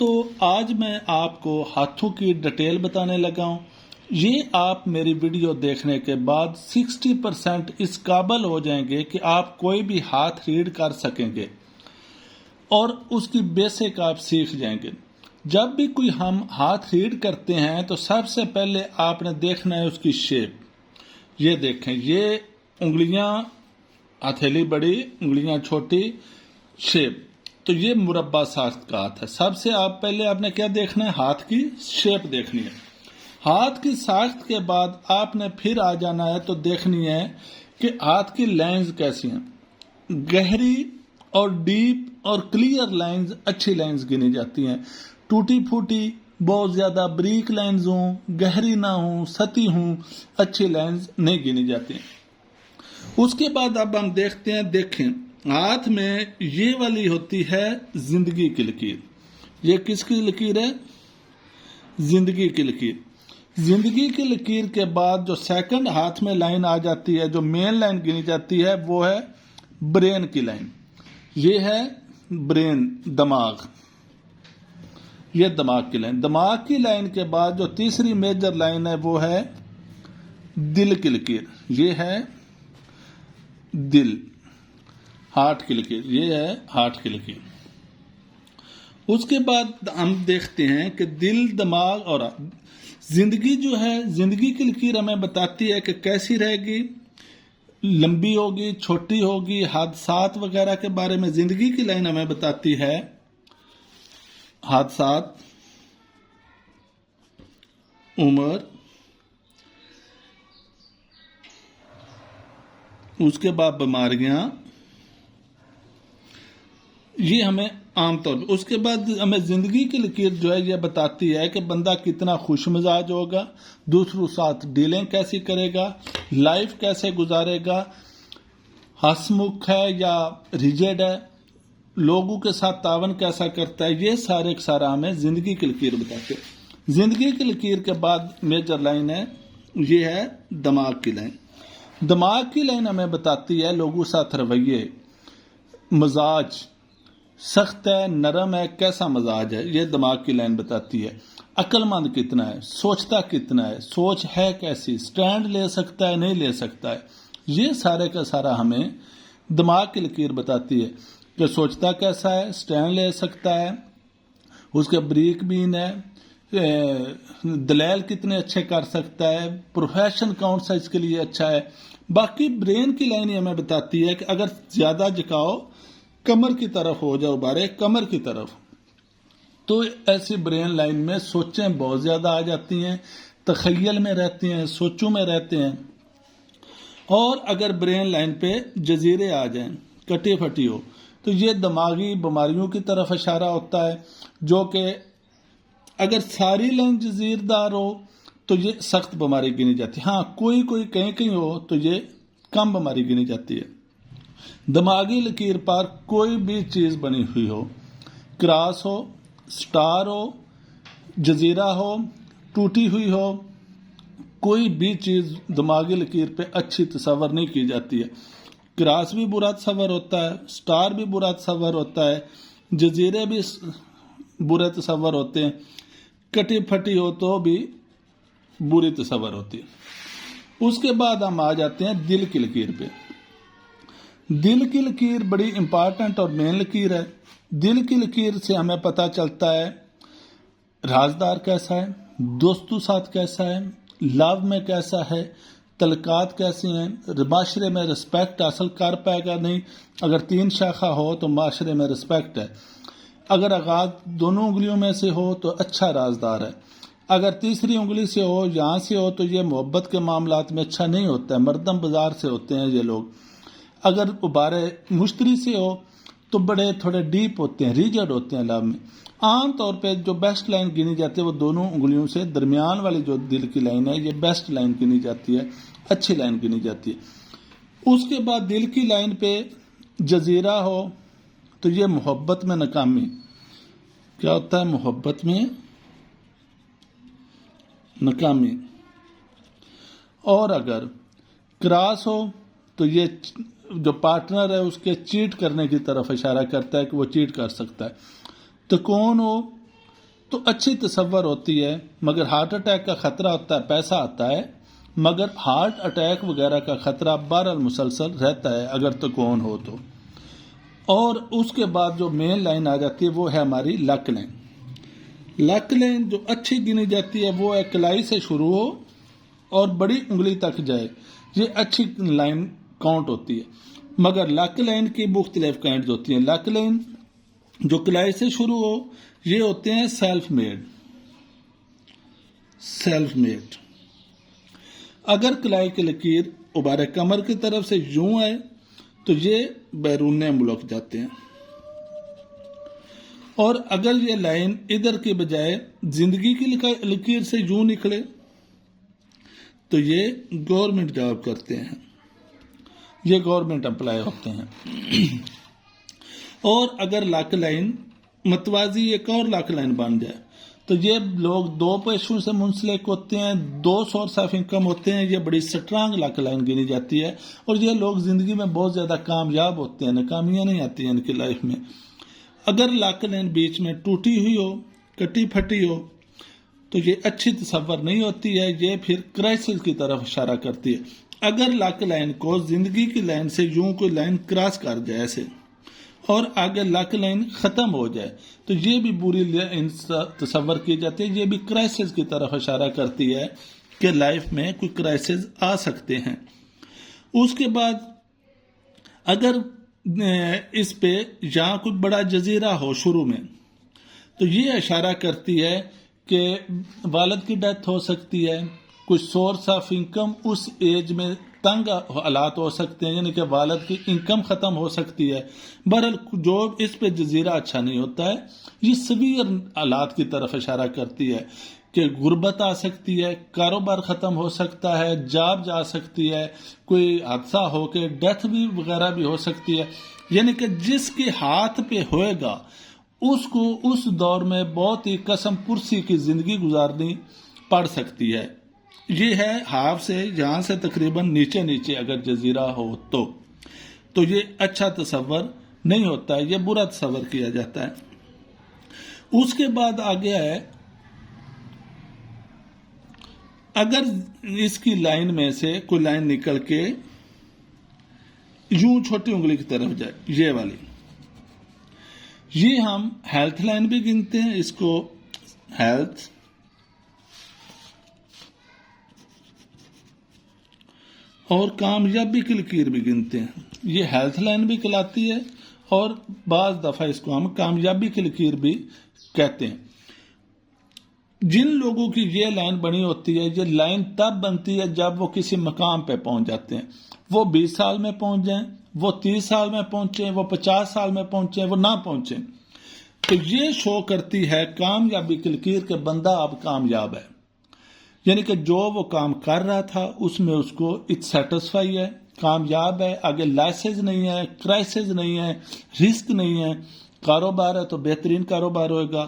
دوستو آج میں آپ کو ہاتھوں کی ڈیٹیل بتانے لگا ہوں۔ یہ آپ میری ویڈیو دیکھنے کے بعد 60% اس قابل ہو جائیں گے کہ آپ کوئی بھی ہاتھ ریڈ کر سکیں گے اور اس کی بیسک آپ سیکھ جائیں گے۔ جب بھی کوئی ہم ہاتھ ریڈ کرتے ہیں تو سب سے پہلے آپ نے دیکھنا ہے اس کی شیپ۔ یہ دیکھیں، یہ انگلیاں ہتھیلی بڑی، انگلیاں چھوٹی، شیپ، تو یہ مربع ساخت کا ہاتھ ہے۔ سب سے پہلے آپ نے کیا دیکھنا ہے؟ ہاتھ کی شیپ دیکھنی ہے۔ ہاتھ کی ساخت کے بعد آپ نے پھر آ جانا ہے تو دیکھنی ہے کہ ہاتھ کی لائنز کیسی ہیں۔ گہری اور ڈیپ اور کلیئر لائنز اچھی لائنز گنی جاتی ہیں۔ ٹوٹی پھوٹی، بہت زیادہ بریک لائنز ہوں، گہری نہ ہوں، سطحی ہوں، اچھی لائنز نہیں گنی جاتی۔ اس کے بعد اب ہم دیکھتے ہیں، دیکھیں ہاتھ میں یہ والی ہوتی ہے زندگی کی لکیر۔ یہ کس کی لکیر ہے؟ زندگی کی لکیر۔ زندگی کی لکیر کے بعد جو سیکنڈ ہاتھ میں لائن آ جاتی ہے، جو مین لائن گنی جاتی ہے، وہ ہے برین کی لائن۔ یہ ہے برین، دماغ، یہ دماغ کی لائن۔ دماغ کی لائن کے بعد جو تیسری میجر لائن ہے وہ ہے دل کی لکیر۔ یہ ہے دل، ہارٹ کی لکیر، یہ ہے ہارٹ کی لکیر۔ اس کے بعد ہم دیکھتے ہیں کہ دل، دماغ اور زندگی جو ہے، زندگی کی لکیر ہمیں بتاتی ہے کہ کیسی رہے گی، لمبی ہوگی، چھوٹی ہوگی، حادثات وغیرہ کے بارے میں زندگی کی لائن ہمیں بتاتی ہے۔ حادثات، عمر، اس کے بعد بیماریاں، یہ ہمیں عام طور پر۔ اس کے بعد ہمیں زندگی کی لکیر جو ہے یہ بتاتی ہے کہ بندہ کتنا خوش مزاج ہوگا، دوسروں ساتھ ڈیلنگ کیسی کرے گا، لائف کیسے گزارے گا، ہسمکھ ہے یا ریجڈ ہے، لوگوں کے ساتھ تعاون کیسا کرتا ہے، یہ سارے کا سارا ہمیں زندگی کی لکیر بتاتے ہیں۔ زندگی کی لکیر کے بعد میجر لائن ہے، یہ ہے دماغ کی لائن۔ دماغ کی لائن ہمیں بتاتی ہے لوگوں ساتھ رویے، مزاج سخت ہے، نرم ہے، کیسا مزاج ہے، یہ دماغ کی لائن بتاتی ہے۔ عقل مند کتنا ہے، سوچتا کتنا ہے، سوچ ہے کیسی، سٹینڈ لے سکتا ہے، نہیں لے سکتا ہے، یہ سارے کا سارا ہمیں دماغ کی لکیر بتاتی ہے کہ سوچتا کیسا ہے، سٹینڈ لے سکتا ہے، اس کے بریک بین ہے، دلیل کتنے اچھے کر سکتا ہے، پروفیشن کون سا اس کے لیے اچھا ہے۔ باقی برین کی لائن ہمیں بتاتی ہے کہ اگر زیادہ جھکاؤ، کمر کی طرف ہو جاؤ، بارے کمر کی طرف، تو ایسی برین لائن میں سوچیں بہت زیادہ آ جاتی ہیں، تخیل میں رہتے ہیں، سوچوں میں رہتے ہیں۔ اور اگر برین لائن پہ جزیرے آ جائیں، کٹی پھٹی ہو، تو یہ دماغی بیماریوں کی طرف اشارہ ہوتا ہے، جو کہ اگر ساری لائن جزیردار ہو تو یہ سخت بیماری گنی جاتی ہے۔ ہاں، کوئی کہیں کہیں ہو تو یہ کم بیماری گنی جاتی ہے۔ دماغی لکیر پر کوئی بھی چیز بنی ہوئی ہو، کراس ہو، سٹار ہو، جزیرہ ہو، ٹوٹی ہوئی ہو، کوئی بھی چیز دماغی لکیر پہ اچھی تصور نہیں کی جاتی ہے۔ کراس بھی برا تصور ہوتا ہے، سٹار بھی برا تصور ہوتا ہے، جزیرے بھی برے تصور ہوتے ہیں، کٹی پھٹی ہو تو بھی بری تصور ہوتی ہے۔ اس کے بعد ہم آ جاتے ہیں دل کی لکیر پہ۔ دل کی لکیر بڑی امپارٹنٹ اور مین لکیر ہے۔ دل کی لکیر سے ہمیں پتہ چلتا ہے رازدار کیسا ہے، دوستوں ساتھ کیسا ہے، لو میں کیسا ہے، تعلقات کیسے ہیں، معاشرے میں رسپیکٹ حاصل کر پائے گا نہیں۔ اگر 3 شاخہ ہو تو معاشرے میں رسپیکٹ ہے، اگر آغاز دونوں انگلیوں میں سے ہو تو اچھا رازدار ہے، اگر تیسری انگلی سے ہو، یہاں سے ہو، تو یہ محبت کے معاملات میں اچھا نہیں ہوتا ہے، مردم بازار سے ہوتے ہیں یہ لوگ۔ اگر عبارے مشتری سے ہو تو بڑے تھوڑے ڈیپ ہوتے ہیں، ریجڈ ہوتے ہیں لو میں۔ عام طور پہ جو بیسٹ لائن گنی جاتی ہے وہ دونوں انگلیوں سے درمیان والی جو دل کی لائن ہے، یہ بیسٹ لائن گنی جاتی ہے، اچھی لائن گنی جاتی ہے۔ اس کے بعد دل کی لائن پہ جزیرہ ہو تو یہ محبت میں ناکامی۔ کیا ہوتا ہے؟ محبت میں ناکامی۔ اور اگر کراس ہو تو یہ جو پارٹنر ہے اس کے چیٹ کرنے کی طرف اشارہ کرتا ہے کہ وہ چیٹ کر سکتا ہے۔ تکون ہو تو اچھی تصور ہوتی ہے، مگر ہارٹ اٹیک کا خطرہ ہوتا ہے، پیسہ آتا ہے، مگر ہارٹ اٹیک وغیرہ کا خطرہ بہرحال مسلسل رہتا ہے اگر تو کون ہو تو۔ اور اس کے بعد جو مین لائن آ جاتی ہے وہ ہے ہماری لک لائن۔ لک لائن جو اچھی گنی جاتی ہے وہ ہے کلائی سے شروع ہو اور بڑی انگلی تک جائے، یہ اچھی لائن کاؤنٹ ہوتی ہے۔ مگر لک لائن کی مختلف کائنڈز ہوتی ہیں۔ لک لائن جو کلائی سے شروع ہو یہ ہوتے ہیں سیلف میڈ۔ اگر کلائی کی لکیر عبارہ کمر کی طرف سے یوں آئے تو یہ بیرون ملک جاتے ہیں، اور اگر یہ لائن ادھر کے بجائے زندگی کی لکیر سے یوں نکلے تو یہ گورنمنٹ جاب کرتے ہیں، یہ گورنمنٹ امپلائی ہوتے ہیں۔ اور اگر لک لائن متوازی ایک اور لک لائن بن جائے تو یہ لوگ دو پیشوں سے منسلک ہوتے ہیں، دو سورس آف انکم ہوتے ہیں، یہ بڑی سٹرانگ لک لائن گنی جاتی ہے، اور یہ لوگ زندگی میں بہت زیادہ کامیاب ہوتے ہیں، ناکامیاں نہیں آتی ہیں ان کی لائف میں۔ اگر لک لائن بیچ میں ٹوٹی ہوئی ہو، کٹی پھٹی ہو تو یہ اچھی تصور نہیں ہوتی ہے، یہ پھر کرائسس کی طرف اشارہ کرتی ہے۔ اگر لک لائن کو زندگی کی لائن سے یوں کوئی لائن کراس کر جائے ایسے اور آگے لک لائن ختم ہو جائے تو یہ بھی بری لائن تصور کی جاتی ہے، یہ بھی کرائسس کی طرف اشارہ کرتی ہے کہ لائف میں کوئی کرائسس آ سکتے ہیں۔ اس کے بعد اگر اس پہ یہاں کوئی بڑا جزیرہ ہو شروع میں تو یہ اشارہ کرتی ہے کہ والد کی ڈیتھ ہو سکتی ہے، کوئی سورس آف انکم اس ایج میں تنگ حالات ہو سکتے ہیں، یعنی کہ والد کی انکم ختم ہو سکتی ہے۔ بہرحال جو اس پہ جزیرہ اچھا نہیں ہوتا ہے، یہ سویر حالات کی طرف اشارہ کرتی ہے کہ غربت آ سکتی ہے، کاروبار ختم ہو سکتا ہے، جاب جا سکتی ہے، کوئی حادثہ ہو کے ڈیتھ بھی وغیرہ بھی ہو سکتی ہے، یعنی کہ جس کے ہاتھ پہ ہوئے گا اس کو اس دور میں بہت ہی قسم پرسی کی زندگی گزارنی پڑ سکتی ہے۔ یہ ہے ہاف سے یہاں سے تقریباً نیچے اگر جزیرہ ہو تو یہ اچھا تصور نہیں ہوتا ہے، یہ برا تصور کیا جاتا ہے۔ اس کے بعد آگے ہے اگر اس کی لائن میں سے کوئی لائن نکل کے یوں چھوٹی انگلی کی طرف جائے، یہ والی، یہ ہم ہیلتھ لائن بھی گنتے ہیں، اس کو ہیلتھ اور کامیابی کی لکیر بھی گنتے ہیں، یہ ہیلتھ لائن بھی کہلاتی ہے اور بعض دفعہ اس کو ہم کامیابی کی لکیر بھی کہتے ہیں۔ جن لوگوں کی یہ لائن بنی ہوتی ہے، یہ لائن تب بنتی ہے جب وہ کسی مقام پہ پہنچ جاتے ہیں، وہ 20 سال میں پہنچ جائیں، وہ 30 سال میں پہنچیں، وہ 50 سال میں پہنچیں، وہ نہ پہنچیں، تو یہ شو کرتی ہے کامیابی کی لکیر کہ بندہ اب کامیاب ہے، یعنی کہ جو وہ کام کر رہا تھا اس میں اس کو سیٹسفائی ہے، کامیاب ہے، آگے لاسز نہیں ہے، کرائسس نہیں ہے، رسک نہیں ہے، کاروبار ہے تو بہترین کاروبار ہوئے گا،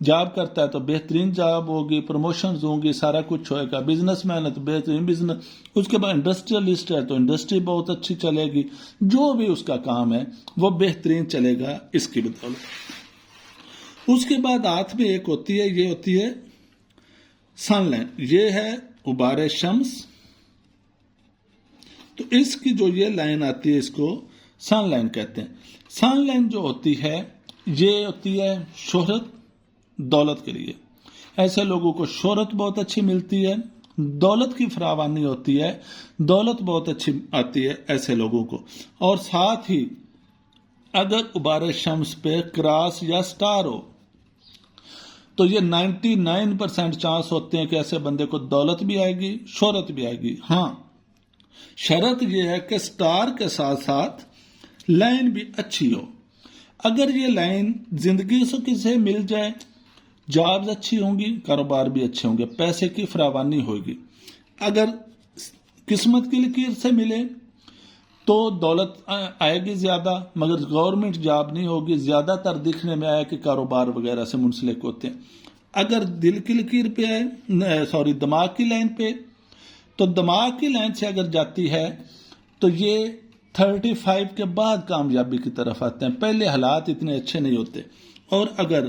جاب کرتا ہے تو بہترین جاب ہوگی، پروموشنز ہوں گی، سارا کچھ ہوئے گا، بزنس مین ہے تو بہترین بزنس، اس کے بعد انڈسٹریلسٹ ہے تو انڈسٹری بہت اچھی چلے گی، جو بھی اس کا کام ہے وہ بہترین چلے گا اس کی بدولت۔ اس کے بعد ہاتھ میں ایک ہوتی ہے، یہ ہوتی ہے سن لائن، یہ ہے عبارِ شمس، تو اس کی جو یہ لائن آتی ہے اس کو سن لائن کہتے ہیں۔ سن لائن جو ہوتی ہے یہ ہوتی ہے شہرت، دولت کے لیے، ایسے لوگوں کو شہرت بہت اچھی ملتی ہے، دولت کی فراوانی ہوتی ہے، دولت بہت اچھی آتی ہے ایسے لوگوں کو، اور ساتھ ہی اگر عبارِ شمس پہ کراس یا سٹار ہو تو یہ 99% چانس ہوتے ہیں کہ ایسے بندے کو دولت بھی آئے گی، شہرت بھی آئے گی۔ ہاں، شرط یہ ہے کہ سٹار کے ساتھ ساتھ لائن بھی اچھی ہو۔ اگر یہ لائن زندگی سے کسے مل جائے، جابز اچھی ہوں گی، کاروبار بھی اچھے ہوں گے، پیسے کی فراوانی ہوگی۔ اگر قسمت کی لکیر سے ملے تو دولت آئے گی زیادہ، مگر گورنمنٹ جاب نہیں ہوگی، زیادہ تر دکھنے میں آیا کہ کاروبار وغیرہ سے منسلک ہوتے ہیں۔ اگر دل کی لکیر پہ آئے، دماغ کی لائن پہ، تو دماغ کی لائن سے اگر جاتی ہے تو یہ 35 کے بعد کامیابی کی طرف آتے ہیں، پہلے حالات اتنے اچھے نہیں ہوتے۔ اور اگر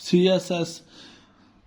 CSS,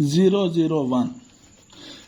001।